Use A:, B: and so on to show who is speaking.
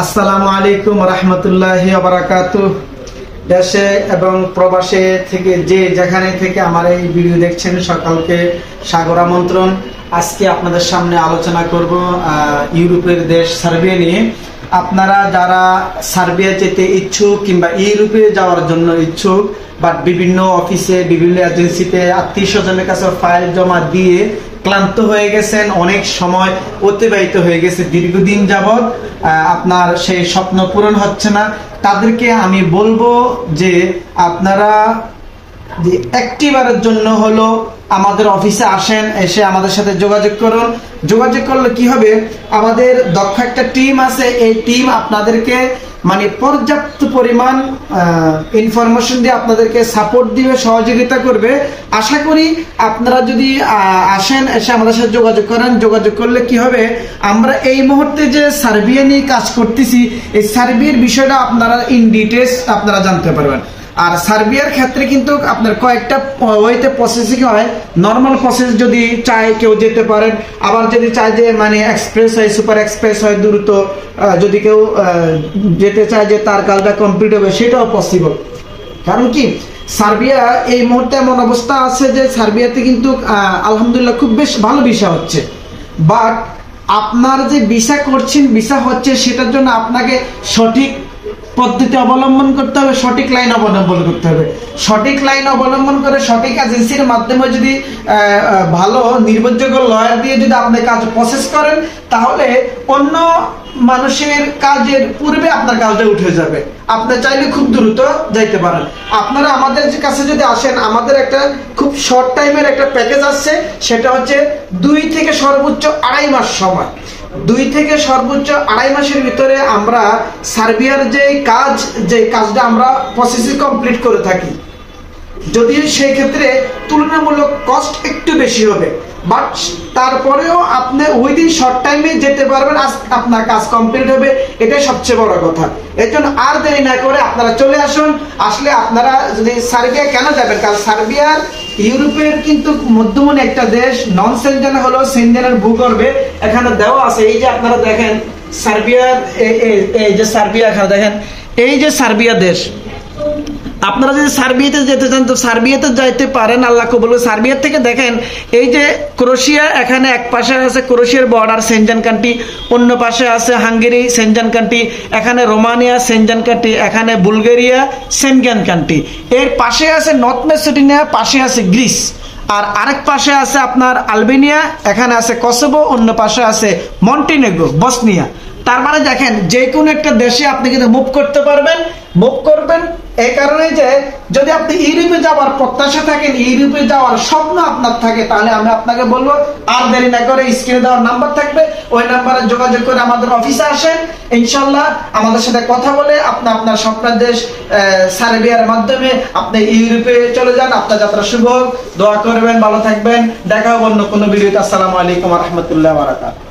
A: আসসালামু আলাইকুম রাহমাতুল্লাহি ওয়া বারাকাতুহু। দেশে এবং প্রবাসে থেকে যে যেখানে থেকে আমার এই ভিডিও দেখছেন সকলকে সাগর আমন্ত্রণ। আজকে আপনাদের সামনে আলোচনা করব ইউরোপের দেশ সার্বিয়া নিয়ে। আপনারা যারা সার্বিয়া যেতে ইচ্ছুক কিংবা ইউরোপে যাওয়ার জন্য ইচ্ছুক, বাট বিভিন্ন অফিসে বিভিন্ন এজেন্সিতে আত্মীয় স্বজনের কাছে ফাইল জমা দিয়ে ক্লান্ত হয়ে গেছেন, অনেক সময় অতিবাহিত হয়ে গেছে, দীর্ঘদিন যাবৎ আপনার সেই স্বপ্ন পূরণ হচ্ছে না, তাদেরকে আমি বলবো যে আপনারা যে একটিবারের জন্য হলো আমাদের অফিসে আসেন, এসে আমাদের সাথে যোগাযোগ করুন। যোগাযোগ করলে কি হবে, আমাদের দক্ষ একটা টিম আছে, এই টিম আপনাদেরকে মানে পর্যাপ্ত পরিমাণ ইনফরমেশন দিয়ে আপনাদেরকে সাপোর্ট দিবে, সহযোগিতা করবে। আশা করি আপনারা যদি আসেন, এসে আমাদের সাথে যোগাযোগ করেন, যোগাযোগ করলে কি হবে, আমরা এই মুহূর্তে যে সার্বিয়া নিয়ে কাজ করতেছি, এই সার্বিয়ার বিষয়টা আপনারা ইন ডিটেলস আপনারা জানতে পারবেন। আর সার্বিয়ার ক্ষেত্রে কিন্তু আপনার কয়েকটা ওয়েতে প্রসেসিং হয়। নর্মাল প্রসেস যদি চায় কেউ যেতে পারেন, আবার যদি চায় যে মানে এক্সপ্রেস হয়, সুপার এক্সপ্রেস হয়, দ্রুত যদি কেউ যেতে চায় যে তার কাজটা কমপ্লিট হবে, সেটাও পসিবল। কারণ কি, সার্বিয়া এই মুহূর্তে এমন অবস্থা আছে যে সার্বিয়াতে কিন্তু আলহামদুলিল্লাহ খুব বেশ ভালো ভিসা হচ্ছে, বাট আপনার যে ভিসা করছেন, ভিসা হচ্ছে, সেটার জন্য আপনাকে সঠিক পদ্ধতি অবলম্বন করতে হবে, সঠিক লাইন অবলম্বন করতে হবে। সঠিক লাইন অবলম্বন করে সঠিক এজেন্সির মাধ্যমে যদি ভালো নির্ভরযোগ্য লয়ার দিয়ে যদি আপনি কাজ প্রসেস করেন, তাহলে অন্য মানুষের কাজের পূর্বে আপনার কাজটা উঠে যাবে। আপনি চাইলে খুব দ্রুত যাইতে পারেন। আপনারা আমাদের কাছে যদি আসেন, আমাদের একটা খুব শর্ট টাইমের একটা প্যাকেজ আছে, সেটা হচ্ছে 2 থেকে সর্বোচ্চ 2.5 মাস সময়। 2 থেকে সর্বোচ্চ 2.5 মাসের ভিতরে আমরা সার্বিয়ার যে কাজটা আমরা প্রসেসিং কমপ্লিট করে থাকি। যদিও সেই ক্ষেত্রে তুলনামূলক কস্ট একটু বেশি হবে, বাট তারপরেও আপনি উইদিন শর্ট টাইমে যেতে পারবেন, আপনার কাজ কমপ্লিট হবে, এটাই সবচেয়ে বড় কথা। এর জন্য আর দেরি না করে আপনারা চলে আসুন। আসলে আপনারা যদি সার্বিয়া কেন যাবেন, কারণ সার্বিয়ার ইউরোপের কিন্তু মধ্যমণি একটা দেশ, নন সেনজেন হলো সেনজেনের ভূগর্ভে এখানে দেওয়া আছে। এই যে আপনারা দেখেন সার্বিয়ার, এই যে সার্বিয়া, এখানে দেখেন এই যে সার্বিয়া দেশ। আপনারা যদি সার্বিয়াতে যেতে চান তো সার্বিয়াতে যাইতে পারেন, আল্লাহ কবুল। সার্বিয়া থেকে দেখেন এই যে ক্রোয়েশিয়া, এখানে এক পাশে আছে ক্রোয়েশিয়ার বর্ডার সেনজেন কান্ট্রি, অন্য পাশে আছে হাঙ্গেরি সেনজেন কান্ট্রি, এখানে রোমানিয়া সেনজেন কান্ট্রি, এখানে বুলগেরিয়া সেনজেন কান্ট্রি, এর পাশে আছে নর্থ ম্যাসেডোনিয়া, পাশে আছে গ্রিস, আর আরেক পাশে আছে আপনার আলবেনিয়া, এখানে আছে কসোভো, অন্য পাশে আছে মন্টিনেগ্রো, বসনিয়া। তার মানে দেখেন যে কোনো একটা দেশে আপনি কিন্তু মুভ করতে পারবেন, মুভ করবেন। এই কারণে যে যদি আপনি ইউরোপে যাওয়ার প্রত্যাশা থাকেন, ইউরোপে যাওয়ার স্বপ্ন আপনার থাকে, তাহলে আমি আপনাকে বলবো আর দেরি না করে স্ক্রিনে দেওয়ার নাম্বার থাকবে, ওই নাম্বারে যোগাযোগ করে আমাদের অফিসে আসেন। ইনশাল্লাহ আমাদের সাথে কথা বলে আপনি আপনার স্বপ্নের দেশ সার্বিয়ার মাধ্যমে আপনি ইউরোপে চলে যান। আপনার যাত্রা শুভ হোক, দোয়া করবেন, ভালো থাকবেন। দেখা হবে অন্য কোনো ভিডিওতে। আসসালামু আলাইকুম ওয়া রাহমাতুল্লাহি ওয়া বারাকাতুহু।